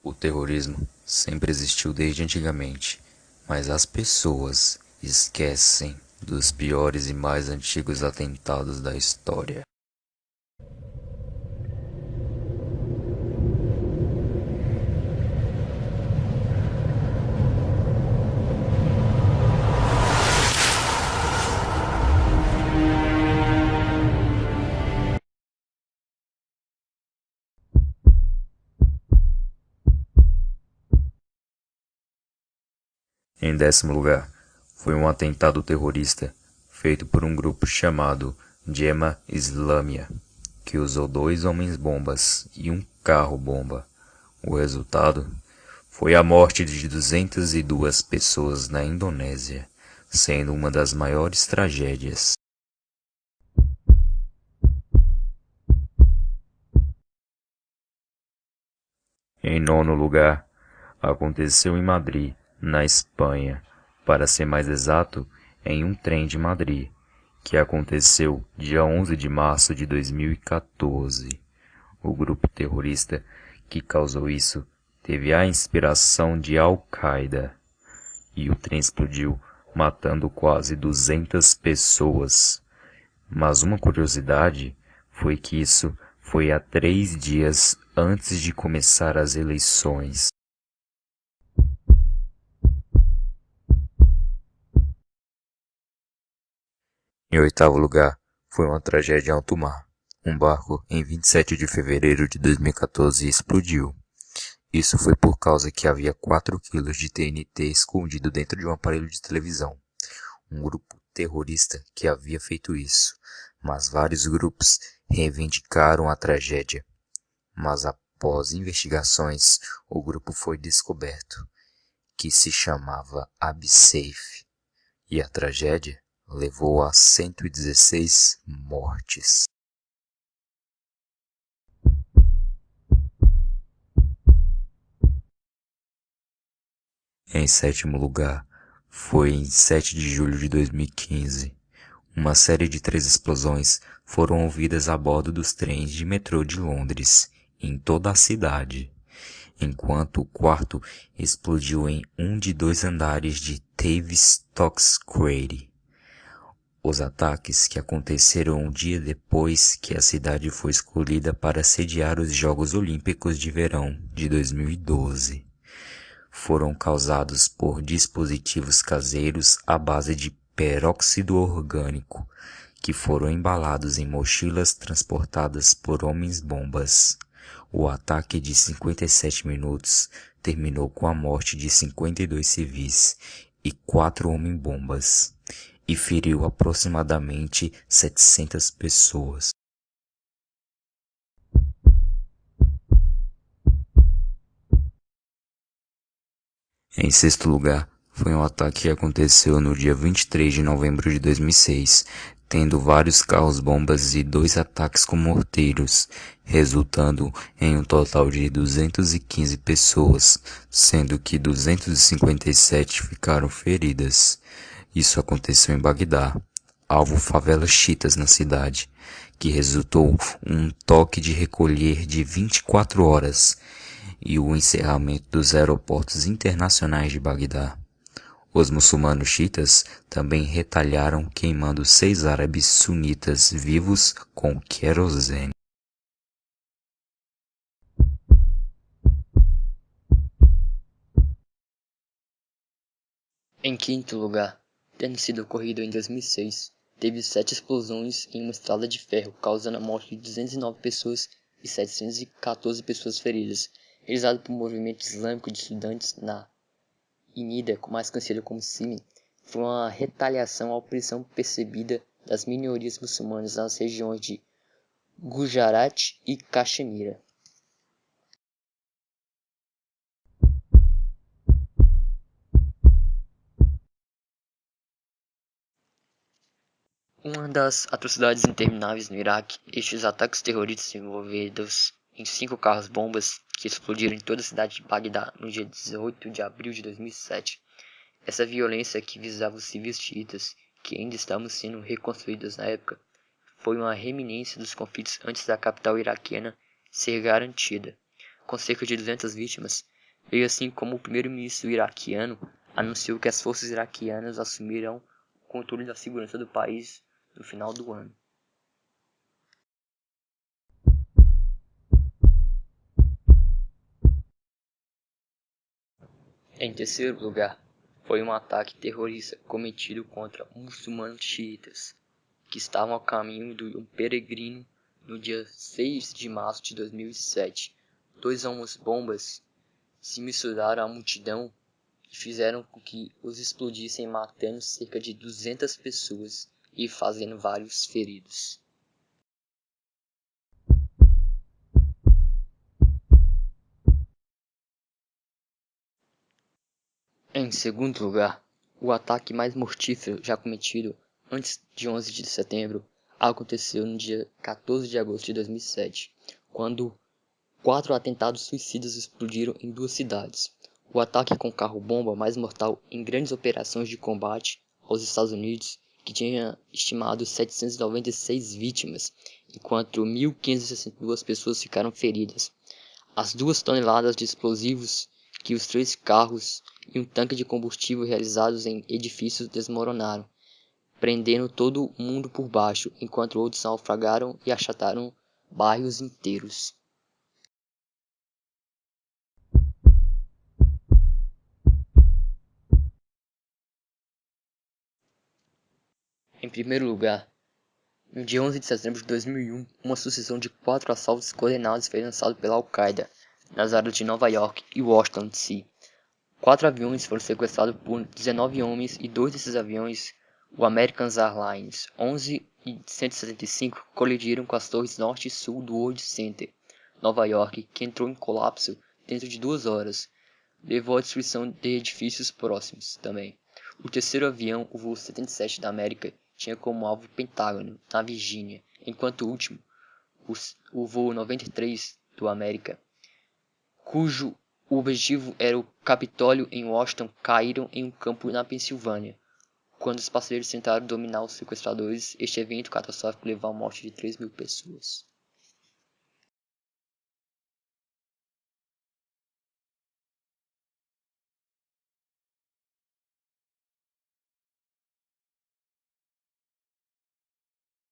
O terrorismo sempre existiu desde antigamente, mas as pessoas esquecem dos piores e mais antigos atentados da história. Em 10º lugar, foi um atentado terrorista feito por um grupo chamado Jemaah Islamiyah, que usou 2 homens-bombas e um carro-bomba. O resultado foi a morte de 202 pessoas na Indonésia, sendo uma das maiores tragédias. Em 9º lugar, aconteceu em Madrid, na Espanha, para ser mais exato, em um trem de Madrid, que aconteceu dia 11 de março de 2014. O grupo terrorista que causou isso teve a inspiração de Al-Qaeda, e o trem explodiu, matando quase 200 pessoas. Mas uma curiosidade foi que isso foi há 3 dias antes de começar as eleições. Em 8º lugar, foi uma tragédia em alto mar. Um barco, em 27 de fevereiro de 2014, explodiu. Isso foi por causa que havia 4 quilos de TNT escondido dentro de um aparelho de televisão. Um grupo terrorista que havia feito isso, mas vários grupos reivindicaram a tragédia. Mas após investigações, o grupo foi descoberto, que se chamava Absafe, e a tragédia levou a 116 mortes. Em 7º lugar, foi em 7 de julho de 2015. Uma série de 3 explosões foram ouvidas a bordo dos trens de metrô de Londres, em toda a cidade, enquanto o quarto explodiu em um de 2 andares de Tavistock Square. Os ataques, que aconteceram um dia depois que a cidade foi escolhida para sediar os Jogos Olímpicos de Verão de 2012, foram causados por dispositivos caseiros à base de peróxido orgânico, que foram embalados em mochilas transportadas por homens-bombas. O ataque de 57 minutos terminou com a morte de 52 civis e 4 homem-bombas, e feriu aproximadamente 700 pessoas. Em 6º lugar, foi um ataque que aconteceu no dia 23 de novembro de 2006, tendo vários carros-bombas e 2 ataques com morteiros, resultando em um total de 215 pessoas, sendo que 257 ficaram feridas. Isso aconteceu em Bagdá, alvo favelas chiitas na cidade, que resultou um toque de recolher de 24 horas e o encerramento dos aeroportos internacionais de Bagdá. Os muçulmanos xiitas também retalharam queimando 6 árabes sunitas vivos com querosene. Em quinto lugar, tendo sido ocorrido em 2006, teve 7 explosões em uma estrada de ferro, causando a morte de 209 pessoas e 714 pessoas feridas, realizado por um movimento islâmico de estudantes na Inida, mais conhecido como SIMI. Foi uma retaliação à opressão percebida das minorias muçulmanas nas regiões de Gujarat e Caxemira. Uma das atrocidades intermináveis no Iraque, estes ataques terroristas envolvidos em 5 carros-bombas que explodiram em toda a cidade de Bagdá no dia 18 de abril de 2007. Essa violência que visava os civis xiitas, que ainda estavam sendo reconstruídos na época, foi uma reminiscência dos conflitos antes da capital iraquiana ser garantida. com cerca de 200 vítimas, veio assim como o primeiro-ministro iraquiano anunciou que as forças iraquianas assumirão o controle da segurança do país no final do ano. Em terceiro lugar, foi um ataque terrorista cometido contra muçulmanos xiitas, que estavam a caminho de um peregrino no dia 6 de março de 2007. 2 homens-bombas se misturaram à multidão e fizeram com que os explodissem, matando cerca de 200 pessoas e fazendo vários feridos. Em segundo lugar, o ataque mais mortífero já cometido antes de 11 de setembro aconteceu no dia 14 de agosto de 2007, quando 4 atentados suicidas explodiram em 2 cidades. O ataque com carro-bomba mais mortal em grandes operações de combate aos Estados Unidos, que tinha estimado 796 vítimas, enquanto 1.562 pessoas ficaram feridas. As 2 toneladas de explosivos que os 3 carros e um tanque de combustível realizados em edifícios desmoronaram, prendendo todo mundo por baixo, enquanto outros naufragaram e achataram bairros inteiros. Em primeiro lugar, no dia 11 de setembro de 2001, uma sucessão de 4 assaltos coordenados foi lançado pela Al-Qaeda nas áreas de Nova York e Washington DC. 4 aviões foram sequestrados por 19 homens e 2 desses aviões, o American Airlines 11 e 175, colidiram com as torres norte e sul do World Center, Nova York, que entrou em colapso dentro de 2 horas. Levou à destruição de edifícios próximos também. O terceiro avião, o voo 77 da América, tinha como alvo o Pentágono, na Virgínia, enquanto o último, o voo 93 do América, cujo objetivo era o Capitólio em Washington, caíram em um campo na Pensilvânia. Quando os passageiros tentaram dominar os sequestradores, este evento catastrófico levou à morte de 3.000 pessoas.